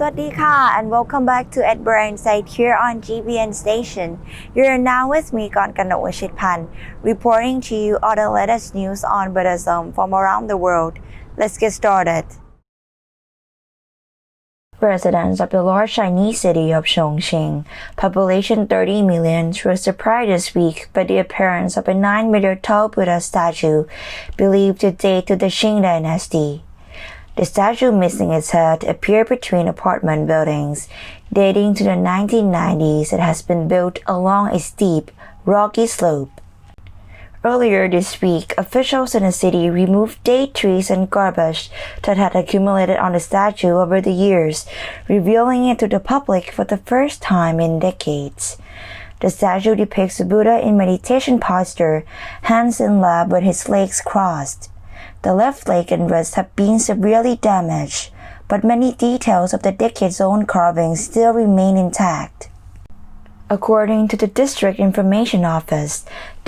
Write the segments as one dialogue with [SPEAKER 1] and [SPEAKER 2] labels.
[SPEAKER 1] วัสดีค่ะ and welcome back to Ed Brain Site here on GBN Station. You're now with me กรกนก วชิรพันธ์ reporting to you all the latest news on Buddhism from around the world. Let's get started. Residents of the large Chinese city of Chongqing, population 30 million, were surprised this week by the appearance of a 9-meter tall Buddha statue believed to date to the Qing dynasty.The statue missing its head appeared between apartment buildings dating to the 1990s and has been built along a steep, rocky slope. Earlier this week, officials in the city removed date trees and garbage that had accumulated on the statue over the years, revealing it to the public for the first time in decades. The statue depicts the Buddha in meditation posture, hands in lap with his legs crossed.The left leg and wrist have been severely damaged, but many details of the decades-old carvings still remain intact. According to the District Information Office,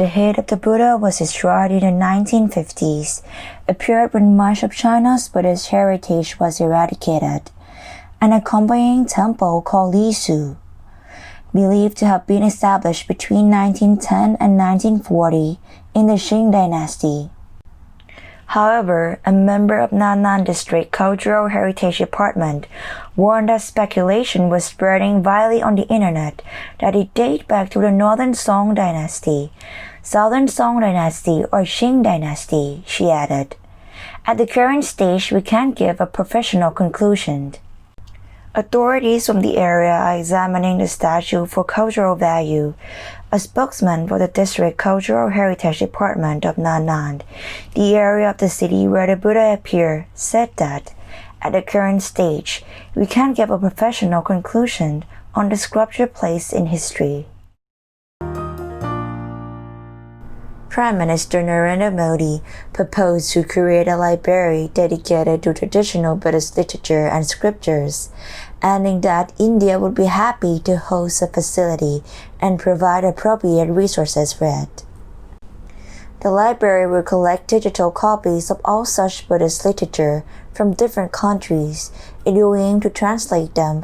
[SPEAKER 1] the head of the Buddha was destroyed in the 1950s, a period when much of China's Buddhist heritage was eradicated. An accompanying temple called Lisu, believed to have been established between 1910 and 1940 in the Qing dynasty.However, a member of Nan'an District Cultural Heritage Department warned that speculation was spreading widely on the internet that it dates back to the Northern Song Dynasty, Southern Song Dynasty, or Qing Dynasty, she added. At the current stage, we can't give a professional conclusion.Authorities from the area are examining the statue for cultural value. A spokesman for the District Cultural Heritage Department of Nan'an, the area of the city where the Buddha appeared, said that, at the current stage, we can't give a professional conclusion on the sculpture place in history.Prime Minister Narendra Modi proposed to create a library dedicated to traditional Buddhist literature and scriptures, adding that India would be happy to host a facility and provide appropriate resources for it. The library will collect digital copies of all such Buddhist literature from different countries. It will aim to translate them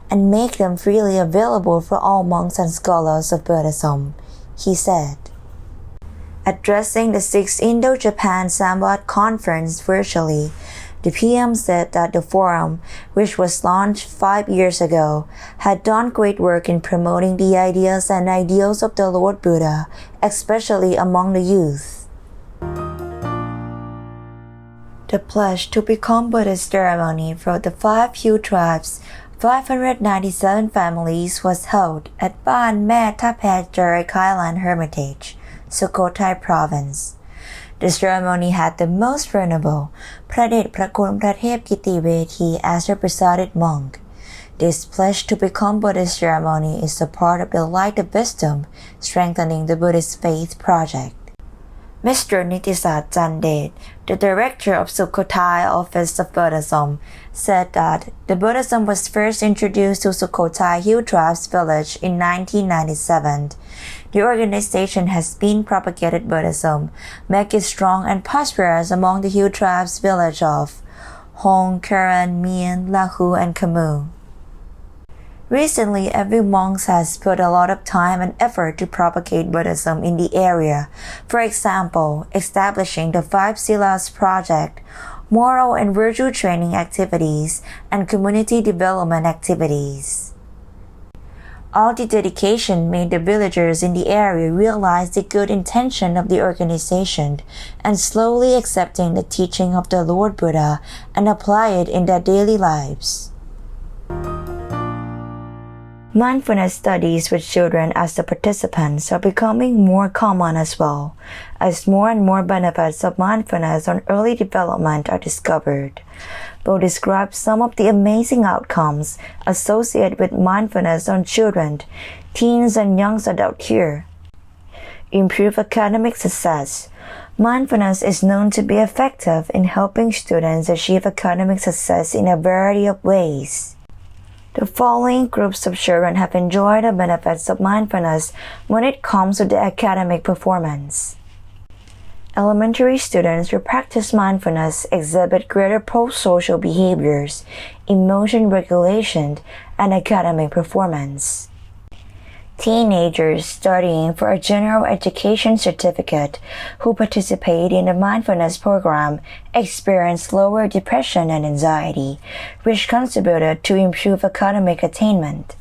[SPEAKER 1] and make them freely available for all monks and scholars of Buddhism, he said.Addressing the 6th Indo-Japan Samvad Conference virtually, the PM said that the forum, which was launched 5 years ago, had done great work in promoting the ideas and ideals of the Lord Buddha, especially among the youth. The pledge to become Buddhist ceremony for the 5 Hill tribes, 597 families was held at Ban Mae Tapet Island Hermitage.Sukhothai Province. The ceremony had the most venerable, พระเดชพระคุณพระเทพกิติเวที as the presided monk. This pledge to become Buddhist ceremony is a part of the Light of Wisdom, Strengthening the Buddhist Faith project. Mr. Nitisat Jandet, the director of Sukhothai Office of Buddhism, said that the Buddhism was first introduced to Sukhothai Hill Tribes Village in 1997.The organization has been propagated Buddhism, make it strong and prosperous among the Hill tribes village of Hong, Karen, Mien, Lahu, and Kamu. Recently, every monk has put a lot of time and effort to propagate Buddhism in the area. For example, establishing the 5 Silas Project, moral and virtue training activities, and community development activities.All the dedication made the villagers in the area realize the good intention of the organization and slowly accepting the teaching of the Lord Buddha and apply it in their daily lives. Mindfulness studies with children as the participants are becoming more common as well, as more and more benefits of mindfulness on early development are discovered.Will describe some of the amazing outcomes associated with mindfulness on children, teens, and young adults here. Improve academic success. Mindfulness is known to be effective in helping students achieve academic success in a variety of ways. The following groups of children have enjoyed the benefits of mindfulness when it comes to their academic performance. Elementary students who practice mindfulness exhibit greater pro-social behaviors, emotion regulation, and academic performance. Teenagers studying for a general education certificate who participate in the mindfulness program experience lower depression and anxiety, which contributed to improved academic attainment.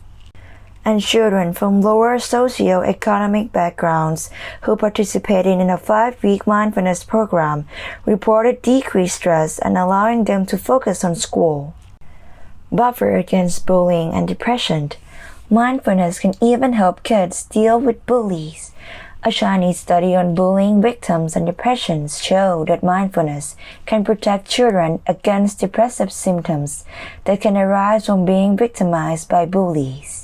[SPEAKER 1] And children from lower socio-economic backgrounds who participated in a 5-week mindfulness program reported decreased stress and allowing them to focus on school. Buffer against bullying and depression. Mindfulness can even help kids deal with bullies. A Chinese study on bullying victims and depression showed that mindfulness can protect children against depressive symptoms that can arise from being victimized by bullies.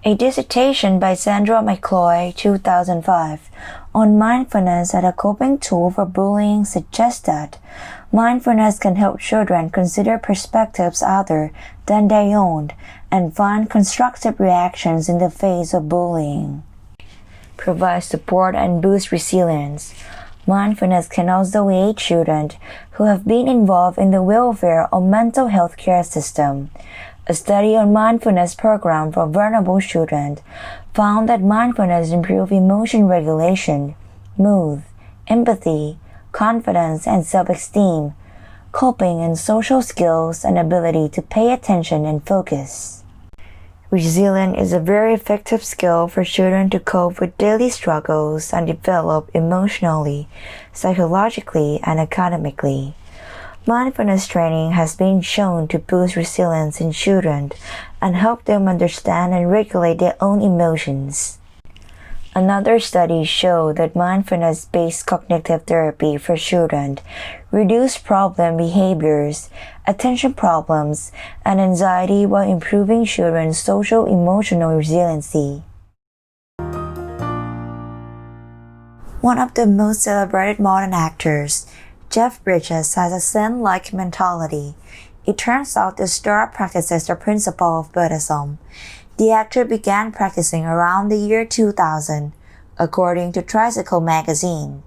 [SPEAKER 1] A dissertation by Sandra McCloy, 2005, on mindfulness as a coping tool for bullying suggests that mindfulness can help children consider perspectives other than their own and find constructive reactions in the face of bullying. Provide support and boost resilience. Mindfulness can also aid children who have been involved in the welfare or mental health care system. A study on mindfulness program for vulnerable children found that mindfulness improved emotion regulation, mood, empathy, confidence and self-esteem, coping and social skills and ability to pay attention and focus. Resilience is a very effective skill for children to cope with daily struggles and develop emotionally, psychologically, and academically. Mindfulness training has been shown to boost resilience in children and help them understand and regulate their own emotions. Another study showed that mindfulness-based cognitive therapy for children reduced problem behaviors, attention problems, and anxiety while improving children's social-emotional resiliency. One of the most celebrated modern actors, Jeff Bridges, has a Zen-like mentality. It turns out the star practices the principle of Buddhism. The actor began practicing around the year 2000, according to Tricycle magazine.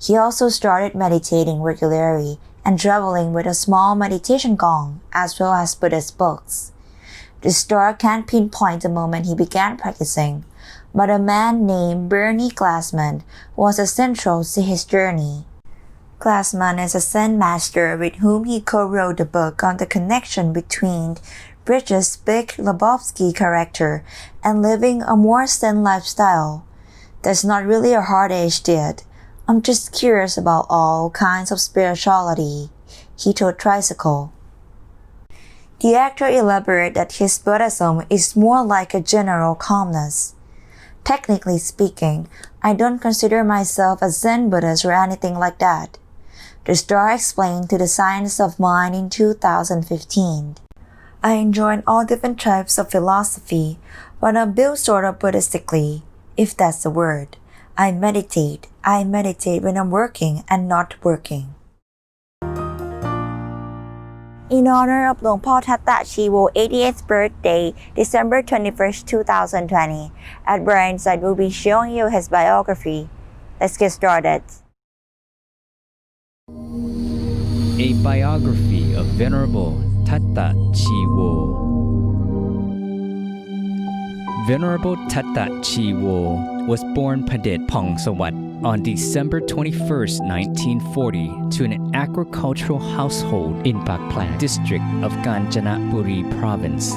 [SPEAKER 1] He also started meditating regularly and traveling with a small meditation gong, as well as Buddhist books. The star can't pinpoint the moment he began practicing, but a man named Bernie Glassman was essential to his journey. Glassman is a Zen master with whom he co-wrote the book on the connection between Bridges' Big Lebowski character and living a more Zen lifestyle. That's not really a hard age did. I'm just curious about all kinds of spirituality, he told Tricycle. The actor elaborated that his Buddhism is more like a general calmness. Technically speaking, I don't consider myself a Zen Buddhist or anything like that. The star explained to the Science of Mind in 2015. I enjoy all different types of philosophy, but I'm built sort of Buddhistically, if that's the word. I meditate when I'm working and not working. In honor of หลวงพ่อทัตตะชีโว 80th birthday, December 21st, 2020, at Brianside we'll be showing you his biography. Let's get started.
[SPEAKER 2] A biography of Venerable Tatta Chiwo. Venerable Tatta Chiwo was born Padet Pongsawat on December 21st, 1940 to an agricultural household in Pakplan district of Kanchanaburi province.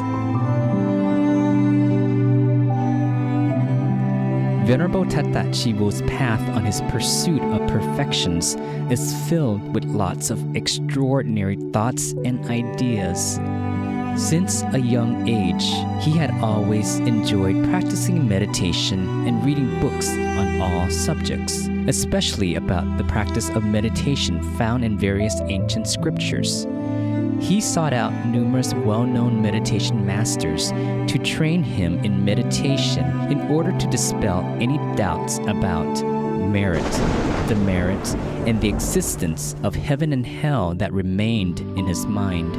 [SPEAKER 2] Venerable Tatta Chiwo's path on his pursuit of perfections is filled with lots of extraordinary thoughts and ideas. Since a young age, he had always enjoyed practicing meditation and reading books on all subjects, especially about the practice of meditation found in various ancient scriptures. He sought out numerous well-known meditation masters to train him in meditation in order to dispel any doubts about merit, demerit, and the existence of heaven and hell that remained in his mind.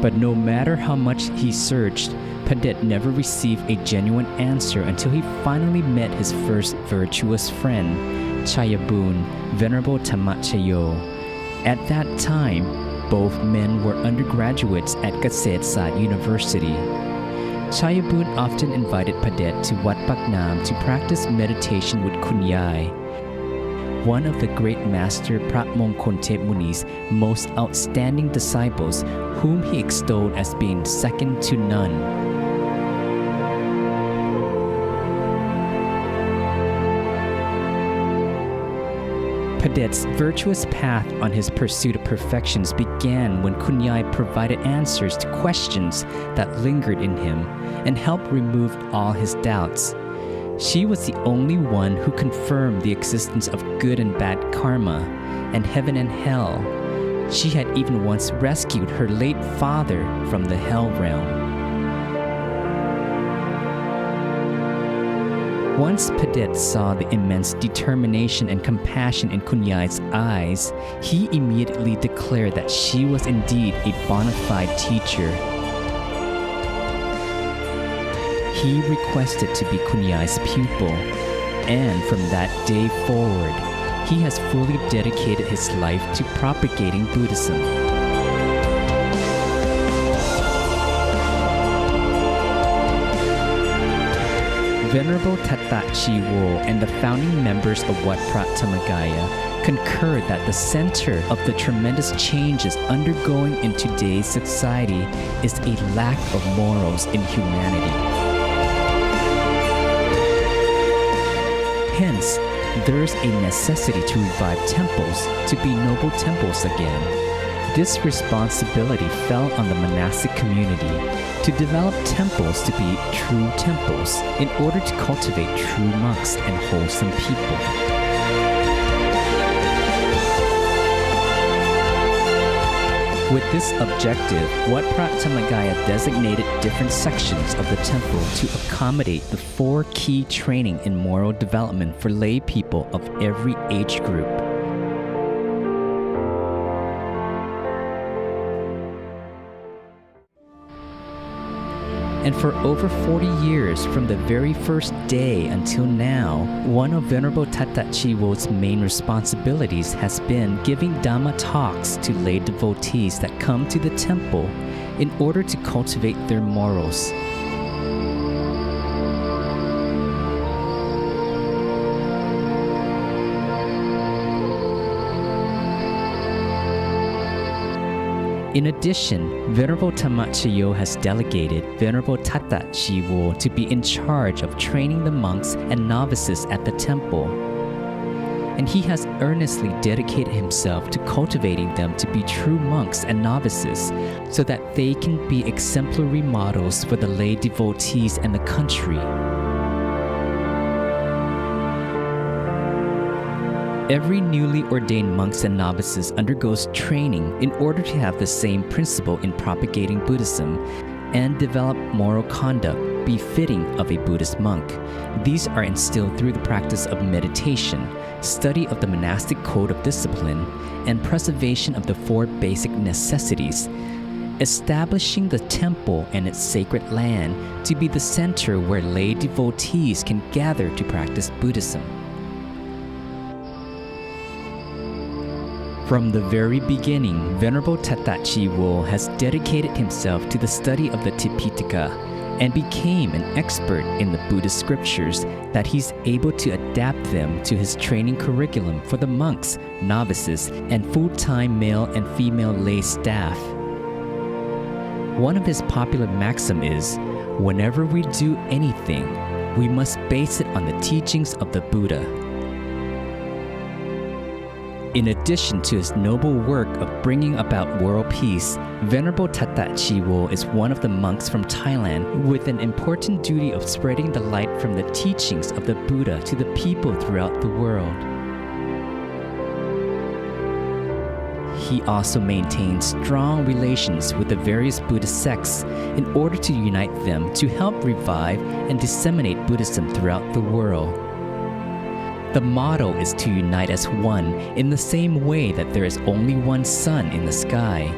[SPEAKER 2] But no matter how much he searched, Padet never received a genuine answer until he finally met his first virtuous friend, Chayabun, Venerable Tamachayo. At that time, both men were undergraduates at Kasetsat University. Chayabun often invited Padet to Wat Paknam to practice meditation with Kunyai, one of the great master Pratmongkontep Muni's most outstanding disciples, whom he extolled as being second to none. Padet's virtuous path on his pursuit of perfections began when Kunyai provided answers to questions that lingered in him and helped remove all his doubts. She was the only one who confirmed the existence of good and bad karma and heaven and hell. She had even once rescued her late father from the hell realm. Once Padet saw the immense determination and compassion in Kunyai's eyes, he immediately declared that she was indeed a bona fide teacher. He requested to be Kunyai's pupil, and from that day forward, he has fully dedicated his life to propagating Buddhism. Venerable Tatta Chiwo and the founding members of Wat Prat Thamagaya concurred that the center of the tremendous changes undergoing in today's society is a lack of morals in humanity. Hence, there is a necessity to revive temples to be noble temples again. This responsibility fell on the monastic community to develop temples to be true temples in order to cultivate true monks and wholesome people. With this objective, Wat Prat Thamagaya designated different sections of the temple to accommodate the 4 key training in moral development for lay people of every age group. And for over 40 years, from the very first day until now, one of Venerable Tatta Chiwo's main responsibilities has been giving Dhamma talks to lay devotees that come to the temple in order to cultivate their morals. In addition, Venerable Tamachayo has delegated Venerable Tatta Chiwo to be in charge of training the monks and novices at the temple. And he has earnestly dedicated himself to cultivating them to be true monks and novices so that they can be exemplary models for the lay devotees and the country. Every newly ordained monks and novices undergoes training in order to have the same principle in propagating Buddhism and develop moral conduct befitting of a Buddhist monk. These are instilled through the practice of meditation, study of the monastic code of discipline, and preservation of the 4 basic necessities, establishing the temple and its sacred land to be the center where lay devotees can gather to practice Buddhism. From the very beginning, Venerable Tatta Chiwo has dedicated himself to the study of the Tipitaka and became an expert in the Buddhist scriptures that he's able to adapt them to his training curriculum for the monks, novices, and full-time male and female lay staff. One of his popular maxims is, whenever we do anything, we must base it on the teachings of the Buddha. In addition to his noble work of bringing about world peace, Venerable Tatta Chiwo is one of the monks from Thailand with an important duty of spreading the light from the teachings of the Buddha to the people throughout the world. He also maintains strong relations with the various Buddhist sects in order to unite them to help revive and disseminate Buddhism throughout the world. The motto is to unite as one in the same way that there is only one sun in the sky.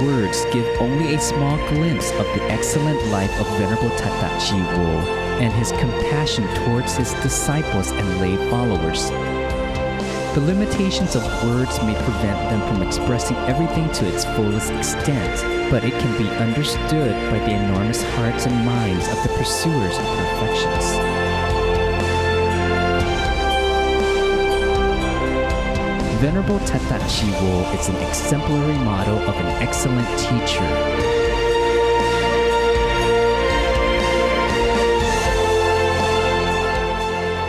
[SPEAKER 2] words give only a small glimpse of the excellent life of Venerable Tata Chiwo and his compassion towards his disciples and lay followers. The limitations of words may prevent them from expressing everything to its fullest extent, but it can be understood by the enormous hearts and minds of the pursuers of perfections. Venerable Tata Chiwo is an exemplary model of an excellent teacher.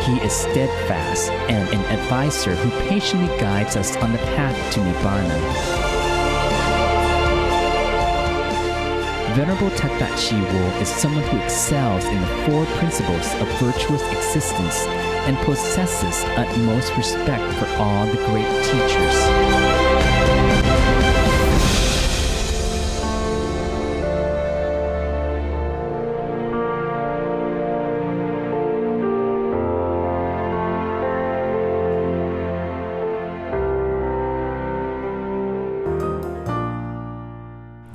[SPEAKER 2] He is steadfast and an advisor who patiently guides us on the path to Nibbana. Venerable Tata Chiwo is someone who excels in the four principles of virtuous existence and possesses utmost respect for all the great teachers.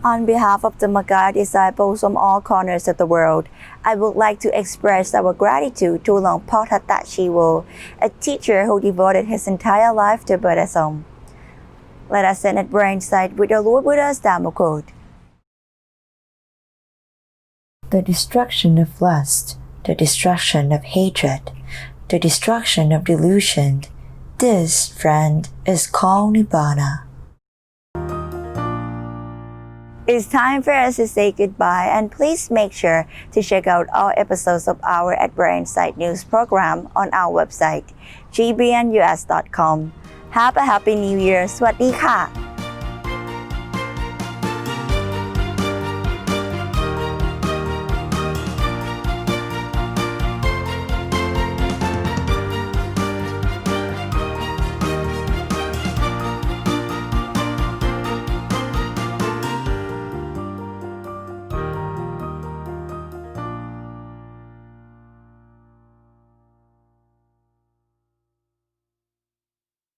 [SPEAKER 1] On behalf of the Magaya disciples from all corners of the world, I would like to express our gratitude to Longpo Tata Chiwo, a teacher who devoted his entire life to Buddhism. Let us end at Brainside with the Lord Buddha's Dhamma quote. The destruction of lust, the destruction of hatred, the destruction of delusion, this, friend, is called Nibbana. It's time for us to say goodbye, and please make sure to check out all episodes of our At Brainside News program on our website, gbnus.com. Have a happy new year. สวัสดีค่ะ